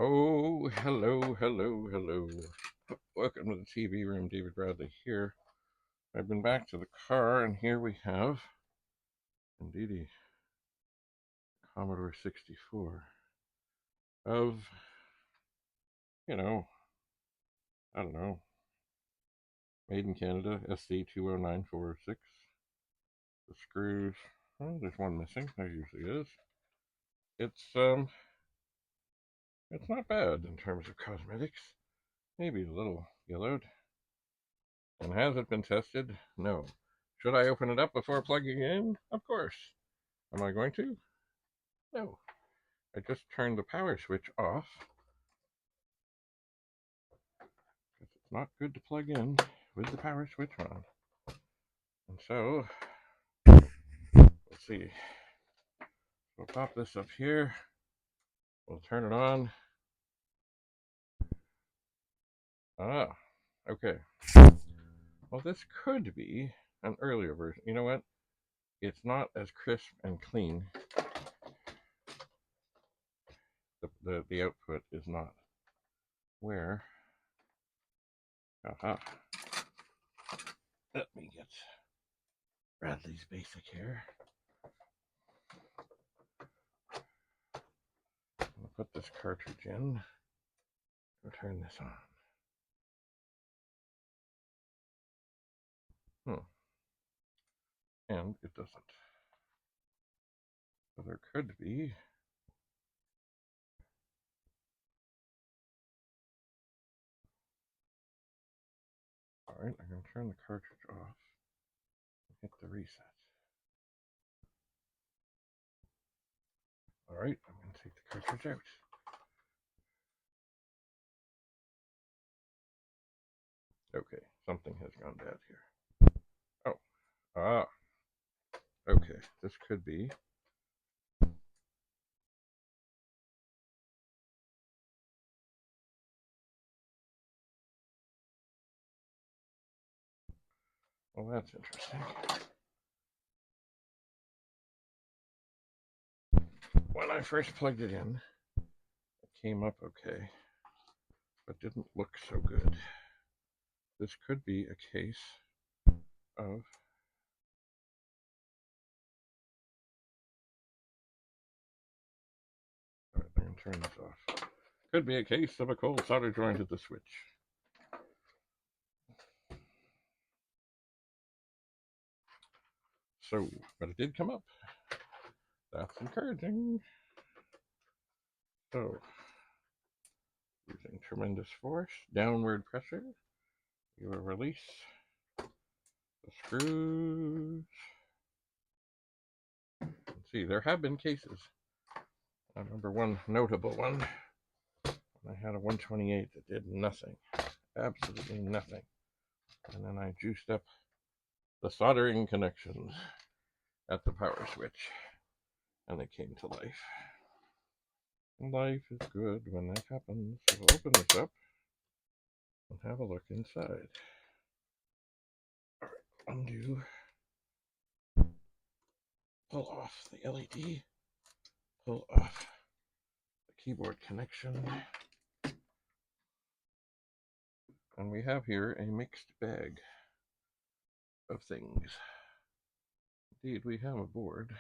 Oh, hello, hello, hello. Welcome to the TV room. David Bradley here. I've been back to the car, and here we have, indeed, a Commodore 64 of, you know, I don't know, made in Canada, SC209406. The screws, oh, there's one missing. There usually is. It's it's not bad in terms of cosmetics. Maybe a little yellowed. And has it been tested? No. Should I open it up before plugging it in? Of course. Am I going to? No. I just turned the power switch off. Because it's not good to plug in with the power switch on. And so, let's see. We'll pop this up here. We'll turn it on. Ah, okay. Well, this could be an earlier version. You know what? It's not as crisp and clean. The output is not where. Aha. Let me get Bradley's basic here. I'll put this cartridge in. We'll turn this on. And it doesn't. So there could be alright, I'm going to turn the cartridge off and hit the reset. Alright, I'm going to take the cartridge out. Okay, something has gone bad here. Oh, okay, this could be. Well, that's interesting. When I first plugged it in, it came up okay, but didn't look so good. This could be a case of alright, I'm going to turn this off. Could be a case of a cold solder joint at the switch. So, but it did come up. That's encouraging. So, using tremendous force, downward pressure, you will release the screws. Let's see, there have been cases. I remember one notable one. I had a 128 that did nothing, absolutely nothing. And then I juiced up the soldering connections at the power switch, and they came to life. Life is good when that happens. So we'll open this up and have a look inside. All right, undo. Pull off the LED. Pull off the keyboard connection. And we have here a mixed bag of things. Indeed, we have a board.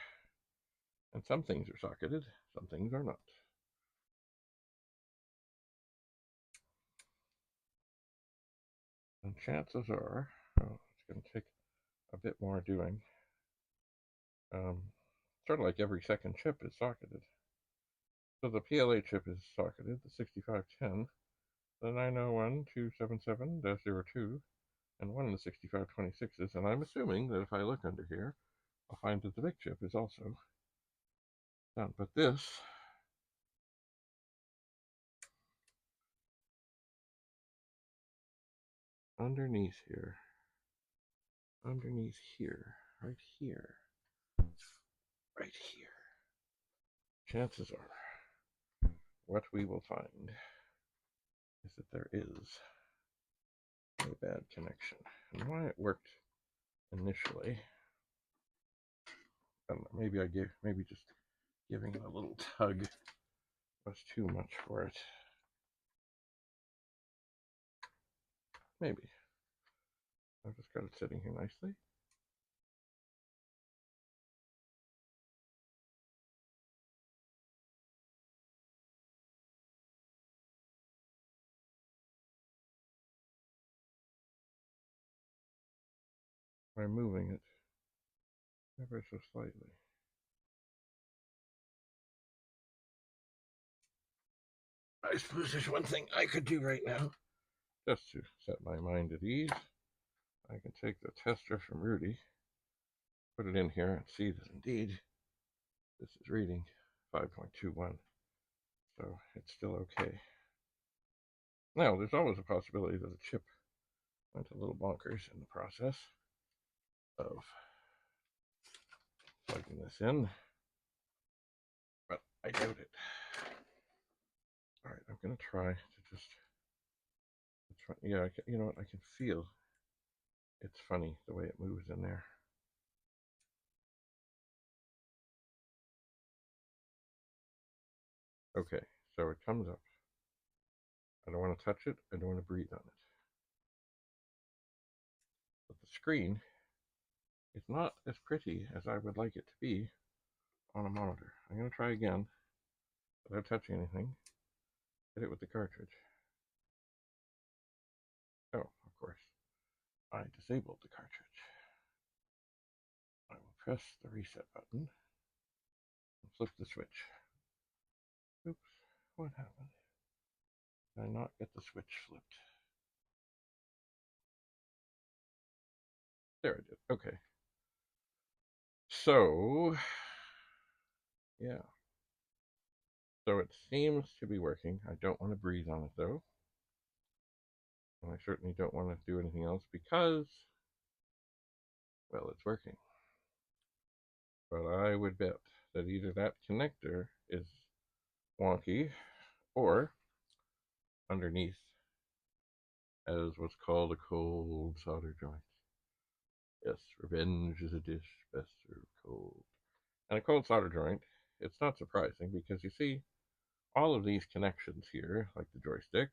And some things are socketed, some things are not. And chances are, well, it's going to take a bit more doing. Sort of like every second chip is socketed. So the PLA chip is socketed, the 6510, the 901.277-02, and one of the 6526s, and I'm assuming that if I look under here, I'll find that the big chip is also done. But this underneath here, right here, right here, chances are what we will find is that there is a bad connection. And why it worked initially, I don't know, maybe just giving it a little tug was too much for it. Maybe. I've just got it sitting here nicely. By moving it ever so slightly. I suppose there's one thing I could do right now, just to set my mind at ease. I can take the tester from Rudy, put it in here, and see that indeed this is reading 5.21, so it's still okay. Now, there's always a possibility that the chip went a little bonkers in the process of plugging this in, but I doubt it. All right, I'm going to try to just, yeah, you know what, I can feel it's funny the way it moves in there. Okay, so it comes up. I don't want to touch it, I don't want to breathe on it. But the screen is not as pretty as I would like it to be on a monitor. I'm going to try again without touching anything. Hit it with the cartridge. Oh, of course, I disabled the cartridge. I will press the reset button and flip the switch. Oops, what happened? Did I not get the switch flipped? There I did. Okay. So, yeah. So it seems to be working. I don't want to breathe on it though. And I certainly don't want to do anything else because, well, it's working. But I would bet that either that connector is wonky or underneath as what's called a cold solder joint. Yes, revenge is a dish best served cold. And a cold solder joint, it's not surprising because you see all of these connections here, like the joystick,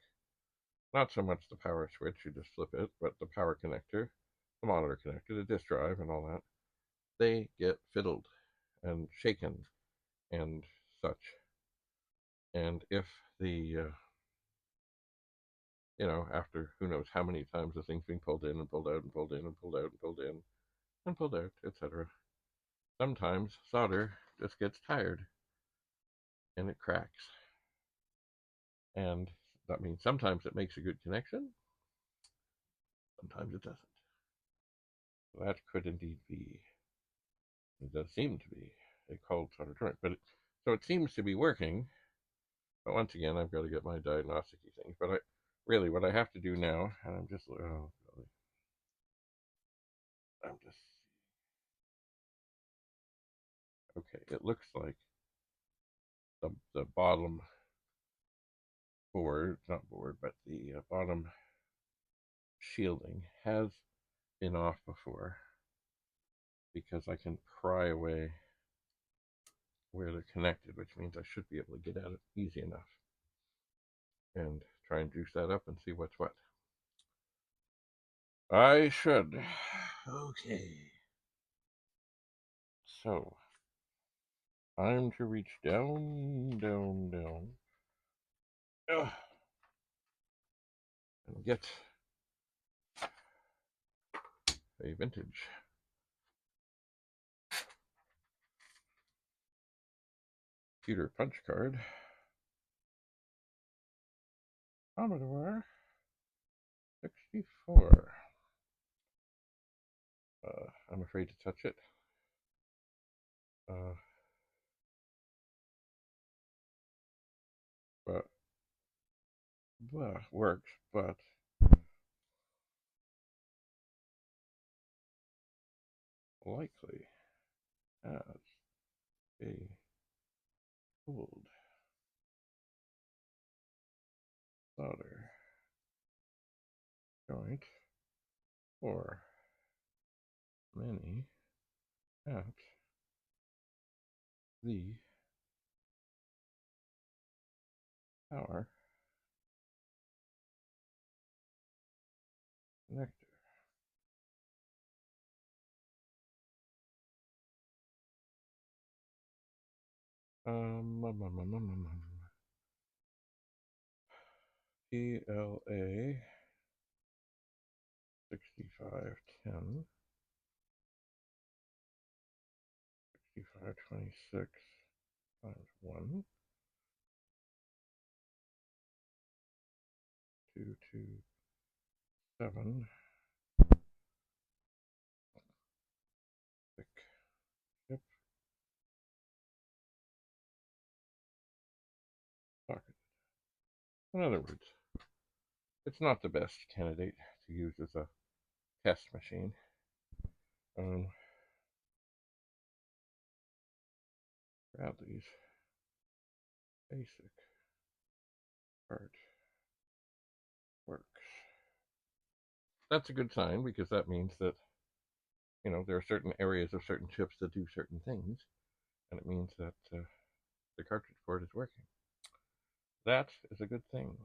not so much the power switch, you just flip it, but the power connector, the monitor connector, the disk drive, and all that, they get fiddled and shaken and such. And if the, after who knows how many times the thing's being pulled in and pulled out and pulled in and pulled out and pulled in and pulled out, etc., sometimes solder just gets tired and it cracks. And that means sometimes it makes a good connection, sometimes it doesn't. So that could indeed be, it does seem to be a cold solder joint. But so it seems to be working. But once again, I've got to get my diagnostic things. But really, what I have to do now, and I'm just okay. It looks like the bottom board, not board, but the bottom shielding has been off before because I can pry away where they're connected, which means I should be able to get at it easy enough and try and juice that up and see what's what. I should. Okay. So, time to reach down, down, down. Ugh. And get a vintage computer punch card. Commodore 64. I'm afraid to touch it. But works, but likely has a cold solder joint for many at the power connector. PLA 6510 6526 times 1 227 thick chip socket. In other words, it's not the best candidate to use as a test machine. Bradley's basic part works. That's a good sign, because that means that, there are certain areas of certain chips that do certain things, and it means that the cartridge port is working. That is a good thing.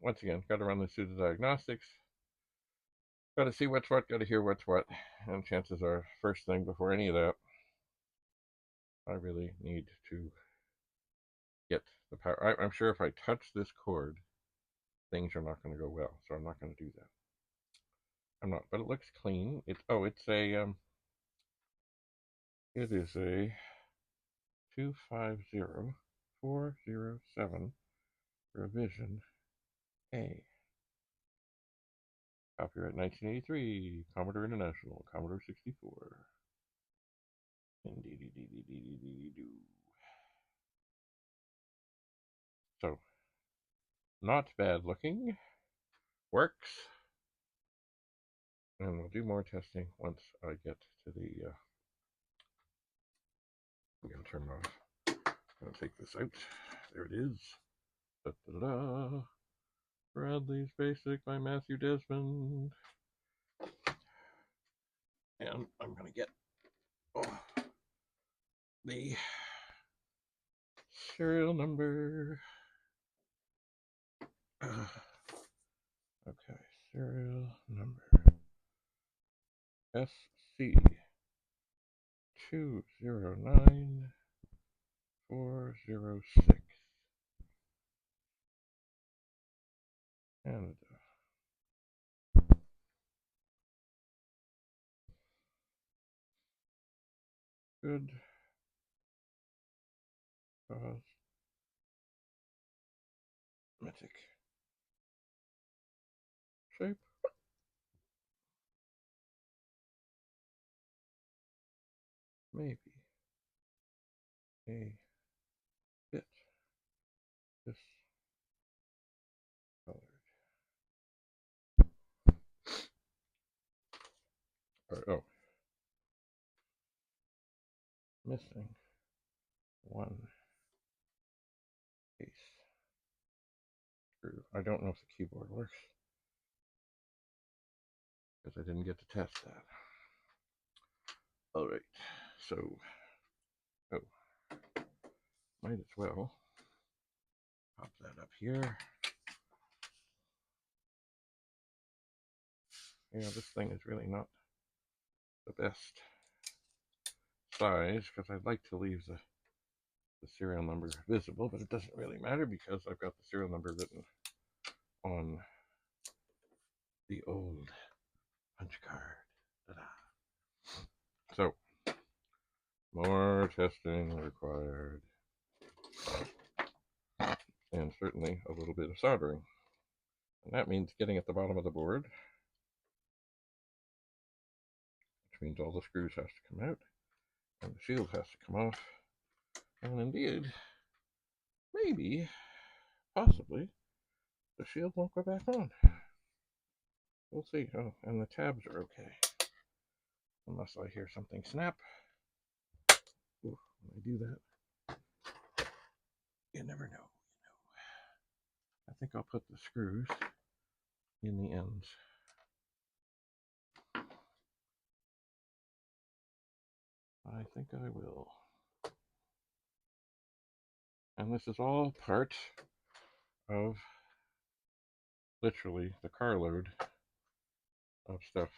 Once again, got to run the pseudo diagnostics. Got to see what's what, got to hear what's what, and chances are, first thing before any of that, I really need to get the power. I'm sure if I touch this cord, things are not going to go well, so I'm not going to do that. I'm not, but it looks clean. It is a 250407 revision A. Copyright 1983, Commodore International, Commodore 64. So, not bad looking. Works. And we'll do more testing once I get to the, I'm going to turn it off. I'm going to take this out. There it is. Da-da-da. Bradley's Basic by Matthew Desmond. And I'm going to get the serial number. Okay, serial number SC 209406. Canada. Good cosmetic shape. Maybe a bit discolored. Oh, missing one piece. Screw. I don't know if the keyboard works, because I didn't get to test that. Alright, so, might as well pop that up here. Yeah, this thing is really not the best size, because I'd like to leave the serial number visible, but it doesn't really matter, because I've got the serial number written on the old punch card. Ta-da. So, more testing required, and certainly a little bit of soldering. And that means getting at the bottom of the board, which means all the screws have to come out, and the shield has to come off, and indeed, maybe, possibly, the shield won't go back on. We'll see. Oh, and the tabs are okay, unless I hear something snap. Ooh, when I do that, you never know. I think I'll put the screws in the ends. I think I will. And this is all part of literally the carload of stuff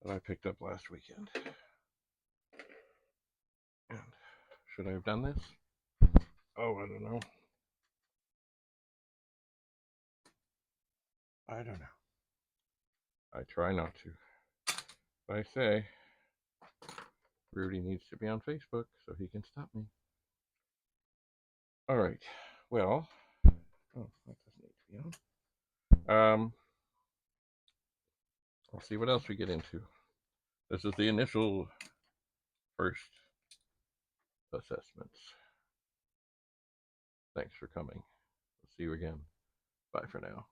that I picked up last weekend. And should I have done this? Oh, I don't know. I don't know. I try not to. But I say, Rudy needs to be on Facebook so he can stop me. All right. Well, oh, that doesn't need to be on. We'll see what else we get into. This is the initial first assessments. Thanks for coming. We'll see you again. Bye for now.